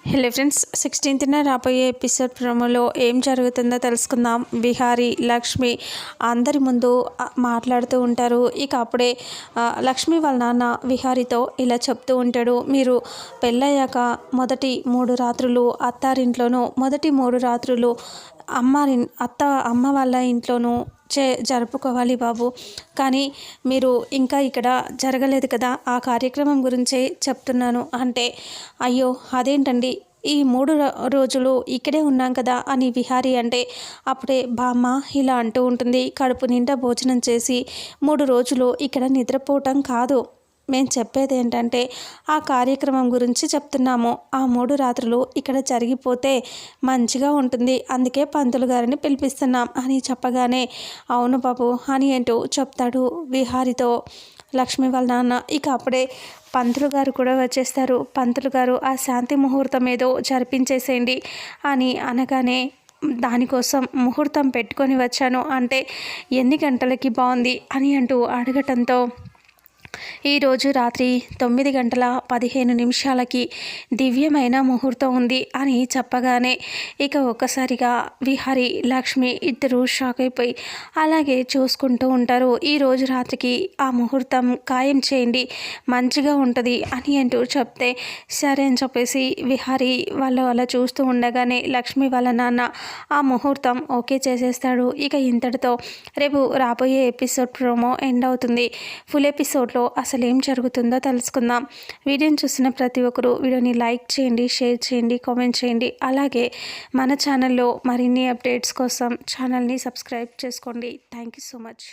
Hello friends, 16th రాబోయే episode ప్రోమోలో ఏం జరుగుతుందో తెలుసుకుందాం. విహారీ లక్ష్మి అందరి ముందు మాట్లాడుతూ ఉంటారు. ఇక అప్పుడే లక్ష్మి వాళ్ళ నాన్న విహారీతో ఇలా చెప్తూ ఉంటాడు, మీరు పెళ్ళయ్యాక మొదటి 3 రాత్రులు అత్తారింట్లోనూ, మొదటి 3 రాత్రులు అమ్మ వాళ్ళ ఇంట్లోనూ జరుపుకోవాలి బాబు. కానీ మీరు ఇంకా ఇక్కడ జరగలేదు కదా, ఆ కార్యక్రమం గురించే చెప్తున్నాను అంటే, అయ్యో అదేంటండి, ఈ 3 రోజులు ఇక్కడే ఉన్నాం కదా అని విహారీ అంటే, అప్పుడే బామ్మ ఇలా అంటూ ఉంటుంది, కడుపు నిండా భోజనం చేసి 3 రోజులు ఇక్కడ నిద్రపోవటం కాదు, మేము చెప్పేది ఏంటంటే ఆ కార్యక్రమం గురించి చెప్తున్నాము. ఆ 3 రాత్రులు ఇక్కడ జరిగిపోతే మంచిగా ఉంటుంది, అందుకే పంతులు గారిని పిలిపిస్తున్నాం అని చెప్పగానే, అవును బాబు అని ఏంటో చెప్తాడు విహారితో లక్ష్మి వాళ్ళ నాన్న. ఇక అప్పుడే పంతులు గారు కూడా వచ్చేస్తారు. పంతులు గారు ఆ శాంతి ముహూర్తం ఏదో జరిపించేసేయండి అని అనగానే, దానికోసం ముహూర్తం పెట్టుకొని వచ్చాను అంటే ఎన్ని గంటలకి బాగుంది అని అంటూ అడగటంతో, ఈరోజు రాత్రి 9:15 దివ్యమైన ముహూర్తం ఉంది అని చెప్పగానే, ఇక ఒక్కసారిగా విహారీ లక్ష్మి ఇద్దరు షాక్ అయిపోయి అలాగే చూసుకుంటూ ఉంటారు. ఈరోజు రాత్రికి ఆ ముహూర్తం ఖాయం చేయండి, మంచిగా ఉంటుంది అని అంటూ చెప్తే, సరే అని చెప్పేసి విహారీ వాళ్ళు అలా చూస్తూ ఉండగానే లక్ష్మి వాళ్ళ నాన్న ఆ ముహూర్తం ఓకే చేసేస్తాడు. ఇక ఇంతటితో రేపు రాబోయే ఎపిసోడ్ ప్రోమో ఎండ్ అవుతుంది. ఫుల్ ఎపిసోడ్లో అసలు ఏం జరుగుతుందో తెలుసుకుందాం. వీడియోని చూసిన ప్రతి ఒక్కరూ వీడియోని లైక్ చేయండి, షేర్ చేయండి, కామెంట్ చేయండి. అలాగే మన ఛానల్లో మరిన్ని అప్డేట్స్ కోసం ఛానల్ని సబ్స్క్రైబ్ చేసుకోండి. Thank you so much.